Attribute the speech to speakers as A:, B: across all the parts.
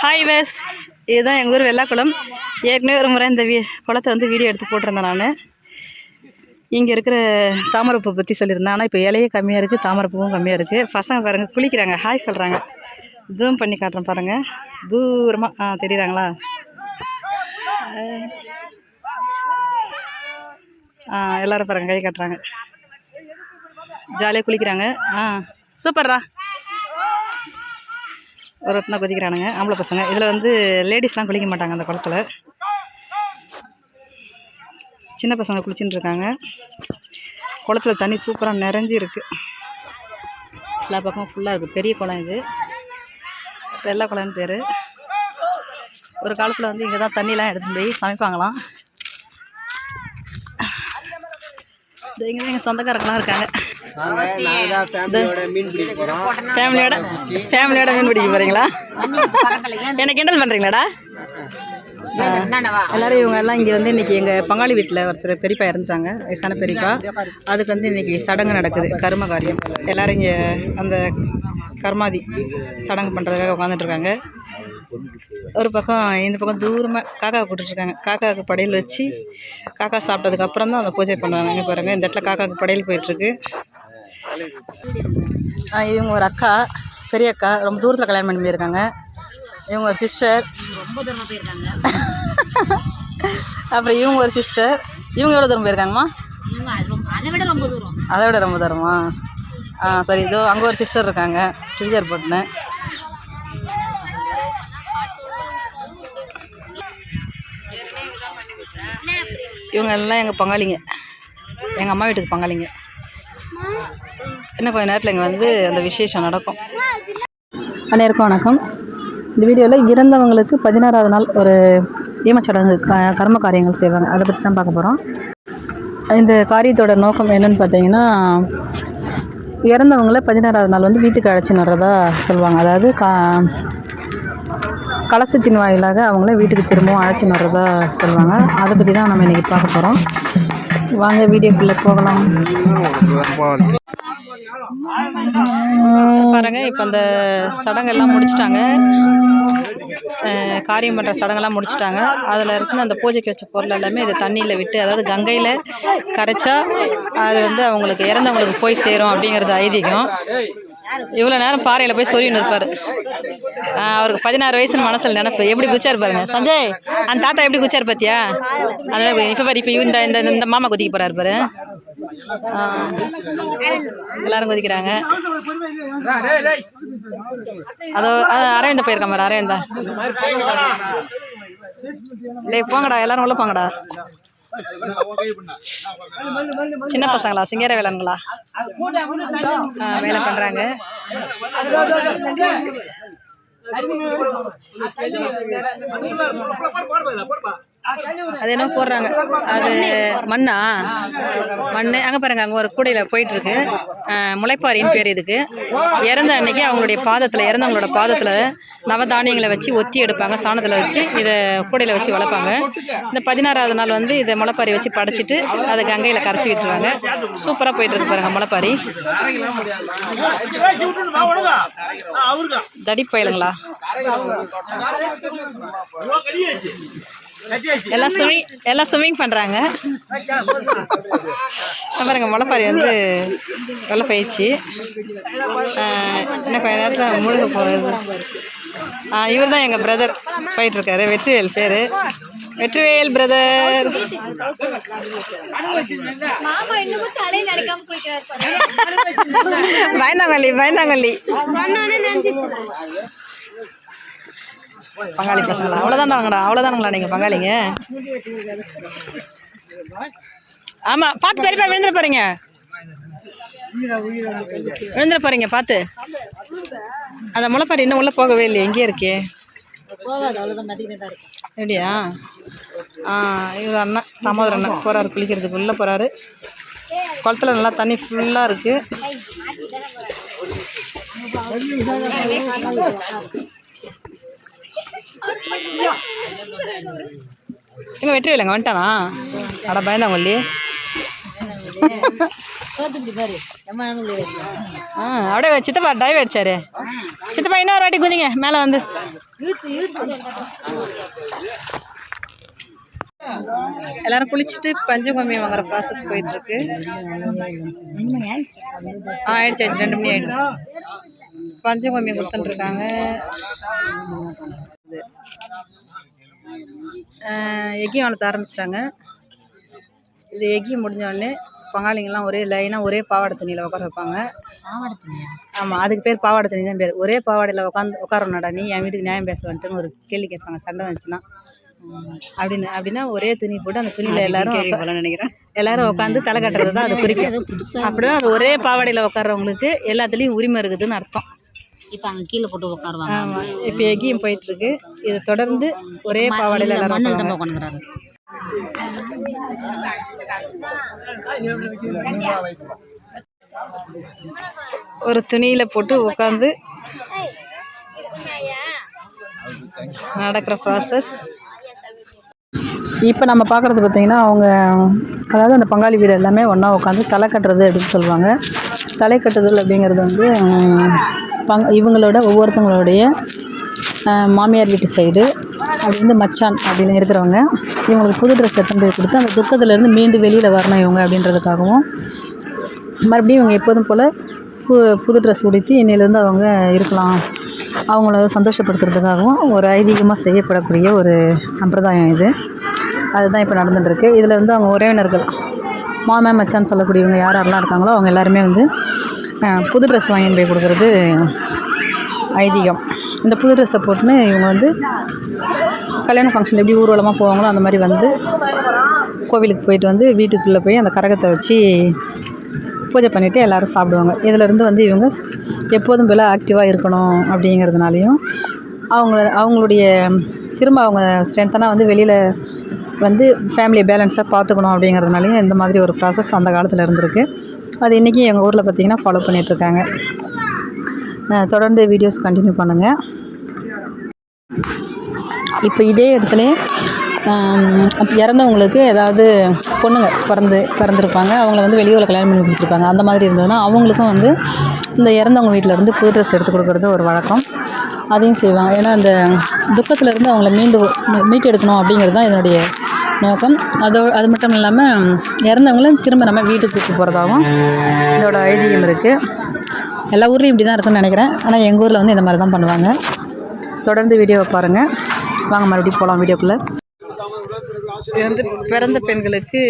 A: Hi ways, இதுதான் எங்கள் ஊர் வெள்ளாக்குளம். ஏற்கனவே ஒரு முறை இந்த குளத்தை வந்து வீடியோ எடுத்து போட்டிருந்தேன். நான் இங்கே இருக்கிற தாமரைப்பூ பற்றி சொல்லியிருந்தேன். ஆனால் இப்போ இலையே கம்மியாக இருக்குது, தாமரைப்பூவும் கம்மியாக இருக்குது. பசங்க பாருங்கள் குளிக்கிறாங்க, ஹாய் சொல்கிறாங்க. ஜூம் பண்ணி காட்டுறேன் பாருங்கள், தூரமாக தெரியுறாங்களா? எல்லோரும் பாருங்கள் கை காட்டுறாங்க, ஜாலியாக குளிக்கிறாங்க. சூப்பர்ரா. ஒரு ஒருத்தனா குதிக்கிறானுங்க ஆம்பளை பசங்க. இதில் வந்து லேடிஸ்லாம் குளிக்க மாட்டாங்க அந்த குளத்தில், சின்ன பசங்க குளிச்சுட்டு இருக்காங்க. குளத்தில் தண்ணி சூப்பராக நிறைஞ்சி இருக்குது, எல்லா பக்கமும் ஃபுல்லாக இருக்குது. பெரிய குளம் இது, வெள்ளை குளம்னு பேர். ஒரு காலத்தில் வந்து இங்கே தான் தண்ணிலாம் எடுத்துகிட்டு போய் சமைப்பாங்களாம். இங்கே தான் எங்கள் சொந்தக்காரங்களாம் இருக்காங்க. ஃபேமிலியோட மீன் பிடிக்க போகிறீங்களா? என்ன கிண்டல் பண்ணுறீங்களாடா? எல்லோரும் இவங்க எல்லாம் இங்கே வந்து இன்றைக்கி எங்கள் பங்காளி வீட்டில் ஒருத்தர் பெரியப்பா இறந்துட்டாங்க, வயசான பெரியப்பா. அதுக்கு வந்து இன்றைக்கி சடங்கு நடக்குது, கர்ம காரியம். எல்லோரும் இங்கே அந்த கர்மாதி சடங்கு பண்ணுறதுக்காக உட்காந்துட்ருக்காங்க. ஒரு பக்கம் இந்த பக்கம் தூரமாக காக்கா கூப்பிட்டுருக்காங்க. காக்காவுக்கு படையல் வச்சு காக்கா சாப்பிட்டதுக்கப்புறம் தான் அந்த பூஜை பண்ணுவாங்க. இங்கே பாருங்கள், இந்த இடத்துல காக்காவுக்கு படையல் போயிட்டுருக்கு. இவங்க ஒரு அக்கா, பெரிய அக்கா, ரொம்ப தூரத்தில் கல்யாணம் பண்ணி போயிருக்காங்க. இவங்க ஒரு சிஸ்டர், ரொம்ப தூரமாக போயிருக்காங்க. அப்புறம் இவங்க ஒரு சிஸ்டர், இவங்க எவ்வளோ தூரம் போயிருக்காங்கம்மா? அதை விட ரொம்ப தூரமா? சரி. இதோ அங்கே ஒரு சிஸ்டர் இருக்காங்க, சுடிதார் போட்டுன்னு. இவங்க எல்லாம் எங்கள் பங்காளிங்க, எங்கள் அம்மா வீட்டுக்கு பங்காளிங்க. இன்னும் கொஞ்சம் நேரத்தில் இங்கே வந்து அந்த விசேஷம் நடக்கும். அனைவருக்கும் வணக்கம். இந்த வீடியோவில் இறந்தவங்களுக்கு 16வது நாள் ஒரு ஈமச்சடங்கு, கர்ம காரியங்கள் செய்வாங்க, அதை பற்றி தான் பார்க்க போகிறோம். இந்த காரியத்தோட நோக்கம் என்னென்னு பார்த்தீங்கன்னா, இறந்தவங்களை 16வது நாள் வந்து வீட்டுக்கு அழைச்சின்னு வர்றதா சொல்லுவாங்க. அதாவது கலசத்தின் வாயிலாக அவங்கள வீட்டுக்கு திரும்பவும் அழைச்சின்னு வர்றதா சொல்லுவாங்க. அதை பற்றி தான் நம்ம இன்றைக்கி பார்க்க போகிறோம். வாங்க வீடியோக்குள்ளே போகலாம். பாருங்கள், இப்போ அந்த சடங்கெல்லாம் முடிச்சிட்டாங்க, காரியம் பண்ணுற சடங்கெல்லாம் முடிச்சிட்டாங்க. அதில் இருந்து அந்த பூஜைக்கு வச்ச பொருள் எல்லாமே இது தண்ணியில் விட்டு, அதாவது கங்கையில் கரைச்சா அது வந்து அவங்களுக்கு இறந்தவங்களுக்கு போய் சேரும் அப்படிங்கிறது ஐதீகம். இவ்வளோ நேரம் பாறையில் போய் சொல்லின்னு இருப்பார். அவருக்கு 16 வயசுன்னு மனசில் நினைப்பு. எப்படி குச்சார் பாருங்க சஞ்சய், அந்த தாத்தா எப்படி குச்சார் பார்த்தியா? அதனால் இப்போ பாரு, இப்போ இந்த மாமா குதிக்க போகிறாரு பாரு. எல்லாரும் குதிக்கிறாங்க. அதோ அரவிந்தா போயிருக்கான் பாரு, அரவிந்தா. டேய் போங்கடா, எல்லாரும் உள்ள போங்கடா. சின்ன பசங்களா, சிங்கர வேலைங்களா? வேலை பண்ணுறாங்க. அது என்ன போடுறாங்க, அது மண்ணா? மண். அங்கே பாருங்கள், அங்கே ஒரு கூடையில் போயிட்டுருக்கு. முளைப்பாரின்னு பேர் இதுக்கு. இறந்த அன்னைக்கு அவங்களுடைய பாதத்தில், இறந்தவங்களோட பாதத்தில் நவதானியங்களை வச்சு ஒத்தி எடுப்பாங்க, சாணத்தில் வச்சு இதை கூடையில் வச்சு வளர்ப்பாங்க. இந்த 16வது நாள் வந்து இதை முளைப்பாரி வச்சு படைச்சிட்டு அதை கங்கையில் கரைச்சி விட்டுருவாங்க. சூப்பராக போயிட்டுருக்கு பாருங்கள் முளைப்பாரி. தடிப்பயலுங்களா? எல்லாம் ஸ்விம்மிங் பண்ணுறாங்க. பாருங்க, முளைப்பாரி வந்து வெள்ளை பயிற்சி. இன்னும் கொஞ்ச நேரத்தில் முழுக போகிறது. இவர் தான் எங்கள் பிரதர் போயிட்டுருக்காரு, வெற்றிவேல் பேர். வெற்றிவேல் பிரதர். பயந்தாங்கல்லி பயந்தாங்கல்லி பங்காளி பசங்களா? அவ்வளோதானுங்களா நீங்கள் பங்காளிங்க? ஆமாம், பார்த்து பெரியப்பா விழுந்துட போகிறீங்க, விழுந்துட போகிறீங்க பார்த்து. அந்த முளைப்பாரி இன்னும் உள்ளே போகவே இல்லையே, எங்கேயே இருக்கே? எப்படியா? இவர் அண்ணன், தாமோதர் அண்ணன் போகிறாரு குளிக்கிறதுக்கு, உள்ளே போகிறாரு. குளத்தில் நல்லா தண்ணி ஃபுல்லாக இருக்குது. எங்கே வெற்றி இல்லைங்க வந்துட்டானா? அட பயந்தாங்கல்லி. அப்படியே சித்தப்பா டைவ் அடிச்சாரு. சித்தப்பா இன்னொரு வாட்டி குதிங்க மேலே வந்து. எல்லாரும் குளிச்சுட்டு பஞ்சகோமியம் வாங்குற ப்ராசஸ் போயிட்டு இருக்கு. ஆயிடுச்சு 2 மணி ஆயிடுச்சு. பஞ்சகோமியம் கொடுத்துட்டு இருக்காங்க. எக்கி வளர்த்த ஆரம்பிச்சிட்டாங்க. இது எக்கி முடிஞ்சோடனே பங்காளிங்கெல்லாம் ஒரே லைனாக ஒரே பாவாடை துணியில் உட்கார வைப்பாங்க. ஆமாம், அதுக்கு பேர் பாவாடை துணி தான் பேர். ஒரே பாவாடையில் உட்காரணுடா நீ என் வீட்டுக்கு நியாயம் பேச வந்துட்டுன்னு ஒரு கேள்வி கேட்பாங்க சண்டை வந்துச்சுன்னா. அப்படின்னா ஒரே துணி போட்டு அந்த துணியில் எல்லாரும் உட்காந்து தலை கட்டுறது தான் அது குறிக்கும். அப்படின்னா அது ஒரே பாவாடையில் உட்காரவங்களுக்கு எல்லாத்துலேயும் உரிமை இருக்குதுன்னு அர்த்தம்.
B: இப்போ அங்கே கீழே போட்டு உட்காருவாங்க.
A: ஆமாம், இப்போ எக்கியும் போயிட்டுருக்கு. இதை தொடர்ந்து ஒரே பாவாடையில் எல்லாரும்
B: உட்காந்துக்கிறாரு.
A: ஒரு துணியில் போட்டு உட்காந்து நடக்கிற ப்ராசஸ். இப்போ நம்ம பார்க்குறது பார்த்திங்கன்னா அவங்க அதாவது அந்த பங்காளி வீடு எல்லாமே ஒன்றா உட்காந்து தலை கட்டுறது அப்படின்னு சொல்லுவாங்க. தலை கட்டுதல் அப்படிங்கிறது வந்து இவங்களோட ஒவ்வொருத்தவங்களுடைய மாமியார் வீட்டு சைடு அப்படி வந்து மச்சான் அப்படின்னு இருக்கிறவங்க இவங்களுக்கு புது ட்ரெஸ் எடுத்துன்னு போய் கொடுத்து அந்த துக்கத்துலேருந்து மீண்டு வெளியில் வரணும் இவங்க அப்படின்றதுக்காகவும் மறுபடியும் இவங்க எப்போதும் போல் புது ட்ரெஸ் உடுத்தி இன்னிலேருந்து அவங்க இருக்கலாம் அவங்கள சந்தோஷப்படுத்துறதுக்காகவும் ஒரு ஐதீகமாக செய்யப்படக்கூடிய ஒரு சம்பிரதாயம் இது. அதுதான் இப்போ நடந்துகிட்ருக்கு. இதில் வந்து அவங்க உறவினர்கள் மாமா மச்சான்னு சொல்லக்கூடியவங்க யார் யாரெல்லாம் இருக்காங்களோ அவங்க எல்லாருமே வந்து புது ட்ரெஸ் வாங்கி போய் கொடுக்குறது ஐதீகம். இந்த புது ட்ரெஸ்ஸை போட்டுன்னு இவங்க வந்து கல்யாண ஃபங்க்ஷன் எப்படி ஊர்வலமாக போவாங்களோ அந்த மாதிரி வந்து கோவிலுக்கு போயிட்டு வந்து வீட்டுக்குள்ளே போய் அந்த கரகத்தை வச்சு பூஜை பண்ணிவிட்டு எல்லோரும் சாப்பிடுவாங்க. இதிலேருந்து வந்து இவங்க எப்போதும் போல் ஆக்டிவாக இருக்கணும் அப்படிங்கிறதுனாலையும் அவங்களுடைய திரும்ப அவங்க ஸ்ட்ரென்த்தனாக வந்து வெளியில் வந்து ஃபேமிலி பேலன்ஸாக பார்த்துக்கணும் அப்படிங்கிறதுனாலையும் இந்த மாதிரி ஒரு ப்ராசஸ் அந்த காலத்தில் இருந்திருக்கு. அது இன்றைக்கி எங்கள் ஊரில் பார்த்திங்கன்னா ஃபாலோ பண்ணிகிட்ருக்காங்க. தொடர்ந்து வீடியோஸ் கண்டினியூ பண்ணுங்கள். இப்போ இதே இடத்துல இறந்தவங்களுக்கு ஏதாவது பொண்ணுங்க பிறந்திருப்பாங்க, அவங்கள வந்து வெளியூரில் கல்யாணம் பண்ணி கொடுத்துருப்பாங்க. அந்த மாதிரி இருந்ததுன்னா அவங்களுக்கும் வந்து இந்த இறந்தவங்க வீட்டில் இருந்து புது ட்ரெஸ் எடுத்து கொடுக்குறது ஒரு வழக்கம். அதையும் செய்வாங்க. ஏன்னா அந்த துக்கத்திலேருந்து அவங்கள மீட்டெடுக்கணும் அப்படிங்கிறது தான் இதனுடைய நோக்கம். அது மட்டும் இல்லாமல் இறந்தவங்களும் திரும்ப நம்ம வீட்டுக்கு கூப்பிட்டு போகிறதாகவும் இதோட ஐதீகம் இருக்குது. எல்லா ஊர்லேயும் இப்படி தான் இருக்குன்னு நினைக்கிறேன். ஆனால் எங்கள் ஊரில் வந்து இந்த மாதிரி தான் பண்ணுவாங்க. தொடர்ந்து வீடியோவை பாருங்கள். வாங்க மறுபடியும் போகலாம் வீடியோக்குள்ளே. இது வந்து பிறந்த பெண்களுக்கு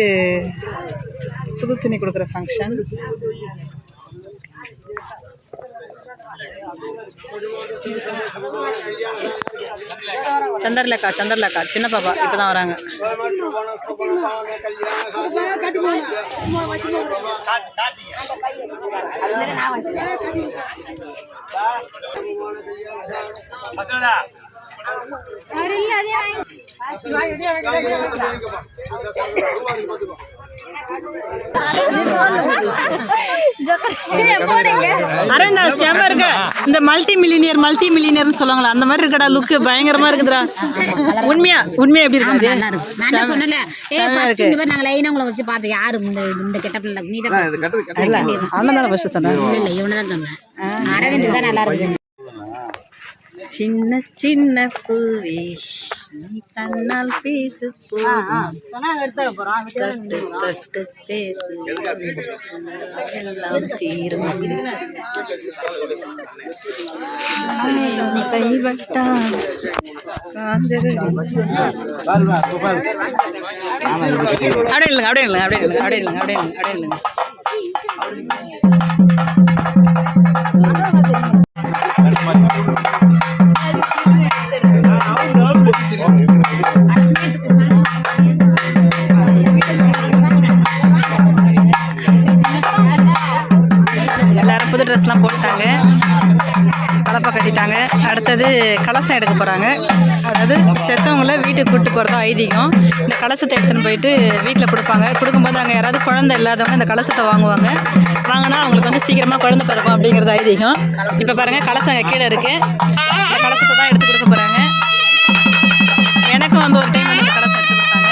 A: புது துணி கொடுக்குற ஃபங்க்ஷன். சந்தர்லக்கா சின்ன பாப்பா இப்போ தான் வராங்க. அரேண்டா செம இருக்கு. இந்த மல்டி மில்லினியர்னு சொல்லுவாங்களா அந்த மாதிரி இருக்கடா. லுக்கு பயங்கரமா இருக்குதுடா. உண்மையா எப்படி இருக்காது?
B: நான் சொன்னல நாங்க லைனா உங்களை வச்சு பார்த்தோம். யாரு இந்த கெட்டப்ல நீ தான்
A: அண்ணன் தானே ஃபர்ஸ்ட் சொன்னேன்.
B: இல்ல இவனை தான் சொன்னேன். அரவிந்த் தான் நல்லா இருக்கு.
A: சின்ன சின்ன பூவே நீ கண்ணால் பேசு தொட்டு பேசு எல்லாம் தீரும் கைவட்டா அப்படியே இல்லைங்க. எல்லாரும் புது ட்ரெஸ்லாம் போட்டாங்க, தலப்பா கட்டிட்டாங்க. அடுத்தது கலசம் எடுக்க போகிறாங்க. அதாவது செத்தவங்கள வீட்டுக்கு கூப்பிட்டு போகிறது ஐதீகம். இந்த கலசத்தை எடுத்துன்னு போயிட்டு வீட்டில் கொடுப்பாங்க. கொடுக்கும்போது அங்கே யாராவது குழந்தை இல்லாதவங்க இந்த கலசத்தை வாங்குவாங்க. வாங்கினா அவங்களுக்கு வந்து சீக்கிரமாக குழந்தை பிறக்கும் அப்படிங்கிறது ஐதீகம். இப்போ பாருங்கள், கலசம் அங்கே கீழே இருக்குது. இந்த கலசத்தை தான் எடுத்து கொடுக்க போகிறாங்க. எனக்கும் வந்து ஒரு டைம் வந்து கலசம் எடுத்து கொடுத்தாங்க.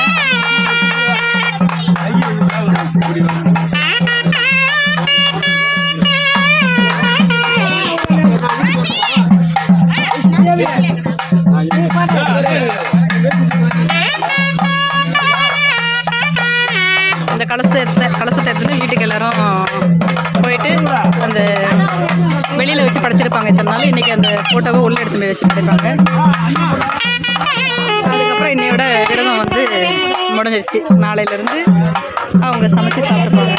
A: படைச்சிருப்பாங்க இத்தனை நாள். இன்றைக்கி அந்த ஃபோட்டோவை உள்ளே எடுத்து போய் வச்சு படைப்பாங்க. அதுக்கப்புறம் இன்னையோட விரதம் வந்து முடிஞ்சிருச்சு. நாளையிலேருந்து அவங்க சமைச்சு சாப்பிட்டுப்பாங்க.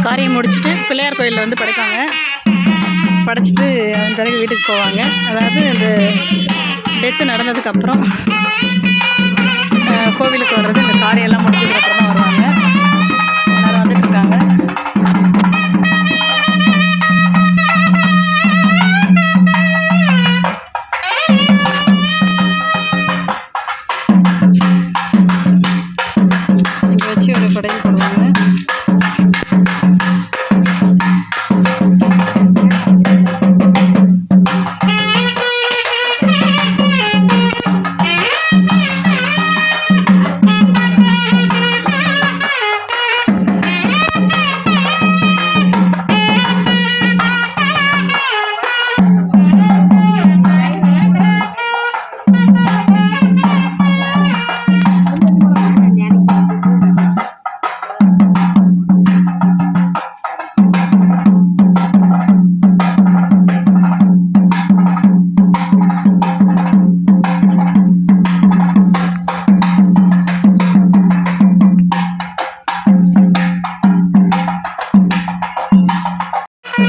A: காரியம் முடிச்சுட்டு பிள்ளையார் கோயிலில் வந்து படைப்பாங்க. படைச்சிட்டு அதன் பிறகு வீட்டுக்கு போவாங்க. அதாவது இந்த டெத்து நடந்ததுக்கப்புறம் கோவிலுக்கு வர்றது இந்த காரியெல்லாம் முடிஞ்சதுக்கப்புறம் தான் வருவாங்க. எல்லாரும் வந்துட்டுருக்காங்க. இங்கே வச்சு ஒரு படையை போடுவாங்க.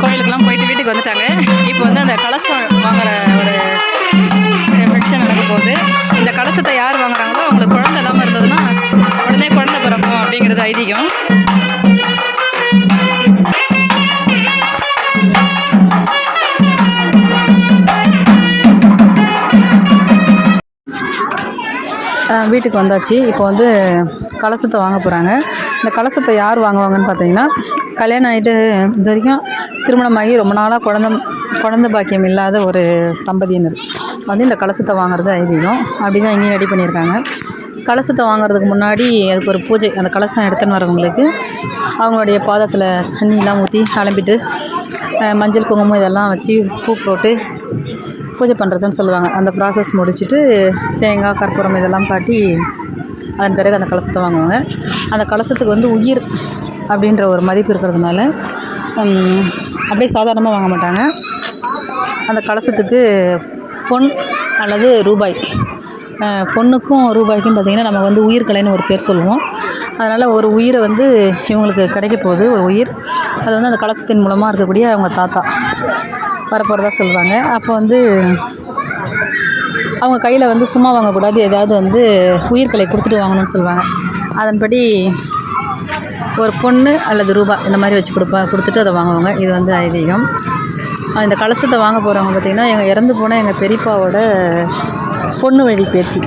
A: கோயிலுக்கெல்லாம் போயிட்டு வீட்டுக்கு வந்துட்டாங்க. இப்போ வந்து அந்த கலசம் வாங்குற ஒரு ஃபங்க்ஷன் நடக்க போகுது. இந்த கலசத்தை யார் வாங்குறாங்களோ அவங்களுக்கு குழந்தை இல்லாமல் இருந்ததுன்னா உடனே குழந்தை பிறக்கும் அப்படிங்கிறது ஐதீகம். வீட்டுக்கு வந்தாச்சு. இப்போ வந்து கலசத்தை வாங்க போகிறாங்க. இந்த கலசத்தை யார் வாங்குவாங்கன்னு பார்த்தீங்கன்னா, கல்யாணம் ஆகிட்டு இது வரைக்கும் திருமணமாகி ரொம்ப நாளாக குழந்த பாக்கியம் இல்லாத ஒரு தம்பதியினர் வந்து இந்த கலசத்தை வாங்குறது ஐதீகம். அப்படி தான் இங்கேயும் ரெடி பண்ணியிருக்காங்க. கலசத்தை வாங்குறதுக்கு முன்னாடி அதுக்கு ஒரு பூஜை. அந்த கலசம் எடுத்துன்னு வரவங்களுக்கு அவங்களுடைய பாதத்தில் தண்ணியெலாம் ஊற்றி கிளம்பிட்டு மஞ்சள் குங்குமம் இதெல்லாம் வச்சு பூ போட்டு பூஜை பண்ணுறதுன்னு சொல்லுவாங்க. அந்த ப்ராசஸ் முடிச்சுட்டு தேங்காய் கற்பூரம் இதெல்லாம் காட்டி அதன் பிறகு அந்த கலசத்தை வாங்குவாங்க. அந்த கலசத்துக்கு வந்து உயிர் அப்படின்ற ஒரு மதிப்பு இருக்கிறதுனால அப்படியே சாதாரணமாக வாங்க மாட்டாங்க. அந்த கலசத்துக்கு பொன் அல்லது ரூபாய், பொண்ணுக்கும் ரூபாய்க்கும் பார்த்திங்கன்னா நம்ம வந்து உயிர்கலைன்னு ஒரு பேர் சொல்லுவோம். அதனால் ஒரு உயிரை வந்து இவங்களுக்கு கிடைக்க போகுது. ஒரு உயிர் அது வந்து அந்த கலசத்தின் மூலமாக இருக்கக்கூடிய அவங்க தாத்தா வரப்போகிறதா சொல்லுவாங்க. அப்போ வந்து அவங்க கையில் வந்து சும்மா வாங்கக்கூடாது, ஏதாவது வந்து உயிர்களை கொடுத்துட்டு வாங்கணும்னு சொல்லுவாங்க. அதன்படி ஒரு பொண்ணு அல்லது ரூபாய் இந்த மாதிரி வச்சு கொடுத்துட்டு அதை வாங்குவாங்க. இது வந்து ஐதீகம். இந்த கலசத்தை வாங்க போகிறவங்க பார்த்திங்கன்னா எங்கள் இறந்து போன எங்கள் பெரியப்பாவோட பொண்ணு வழி பேத்தி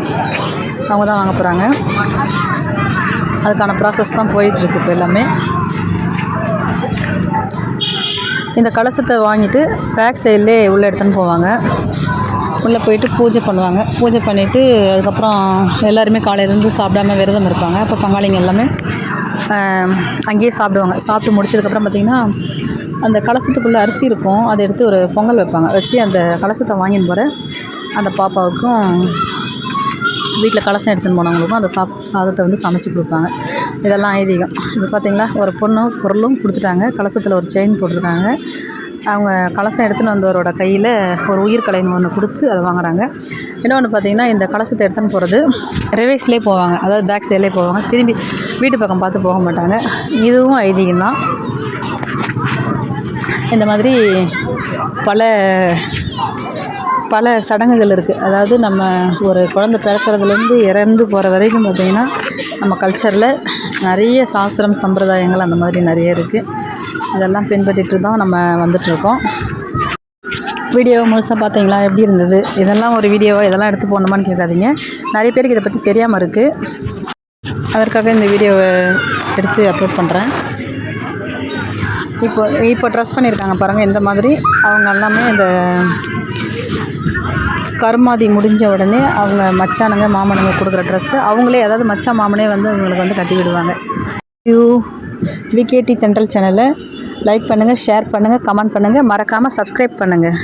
A: அவங்க தான் வாங்க போகிறாங்க. அதுக்கான ப்ராசஸ் தான் போயிட்டுருக்கு இப்போ எல்லாமே. இந்த கலசத்தை வாங்கிட்டு பேக் சைட்லே உள்ளே எடுத்துன்னு போவாங்க. உள்ளே போயிட்டு பூஜை பண்ணுவாங்க. பூஜை பண்ணிவிட்டு அதுக்கப்புறம் எல்லாருமே காலையிலேருந்து சாப்பிடாம விரதம் இருப்பாங்க. அப்போ பங்காளிங்க எல்லாமே அங்கேயே சாப்பிடுவாங்க. சாப்பிட்டு முடிச்சதுக்கப்புறம் பார்த்திங்கன்னா அந்த கலசத்துக்குள்ளே அரிசி இருக்கும். அதை எடுத்து ஒரு பொங்கல் வைப்பாங்க. வச்சு அந்த கலசத்தை வாங்கின்னு போகிற அந்த பாப்பாவுக்கும் வீட்டில் கலசம் எடுத்துன்னு போனவங்களுக்கும் அந்த சாதத்தை வந்து சமைச்சு கொடுப்பாங்க. இதெல்லாம் ஐதீகம். இப்போ பார்த்திங்களா ஒரு பொருளும் கொடுத்துட்டாங்க. கலசத்தில் ஒரு செயின் போட்டிருக்காங்க. அவங்க கலசம் எடுத்துன்னு வந்தவரோட கையில் ஒரு உயிர்கலைன்னு ஒன்று கொடுத்து அதை வாங்குறாங்க. இன்னொன்று பார்த்திங்கன்னா இந்த கலசத்தை எடுத்துன்னு போகிறது ரிவேஸ்லேயே போவாங்க. அதாவது பேக் சைட்லேயே போவாங்க. திரும்பி வீட்டு பக்கம் பார்த்து போக மாட்டாங்க. இதுவும் ஐதீகம்தான். இந்த மாதிரி பல சடங்குகள் இருக்குது. அதாவது நம்ம ஒரு குழந்தை பிறக்கிறதுலேருந்து இறந்து போகிற வரைக்கும் பார்த்திங்கன்னா நம்ம கல்ச்சரில் நிறைய சாஸ்திரம் சம்பிரதாயங்கள் அந்த மாதிரி நிறைய இருக்குது. இதெல்லாம் பின்பற்றிட்டு தான் நம்ம வந்துட்ருக்கோம். வீடியோவை முழுசாக பார்த்தீங்களா? எப்படி இருந்தது? இதெல்லாம் ஒரு வீடியோவாக இதெல்லாம் எடுத்து போடணுமான்னு கேட்காதீங்க. நிறைய பேருக்கு இதை பற்றி தெரியாமல் இருக்குது. அதற்காக இந்த வீடியோவை எடுத்து அப்லோட் பண்ணுறேன். இப்போ ட்ரெஸ் பண்ணியிருக்காங்க பாருங்கள். இந்த மாதிரி அவங்க எல்லாமே இந்த கருமாதி முடிஞ்ச உடனே அவங்க மச்சானுங்க மாமனுங்க கொடுக்குற ட்ரெஸ்ஸு அவங்களே, அதாவது மச்சான் மாமனே வந்து அவங்களுக்கு வந்து கட்டி விடுவாங்க. விகேடி தென்றல் சேனலை லைக் பண்ணுங்கள், ஷேர் பண்ணுங்கள், கமெண்ட் பண்ணுங்கள், மறக்காமல் சப்ஸ்கிரைப் பண்ணுங்கள்.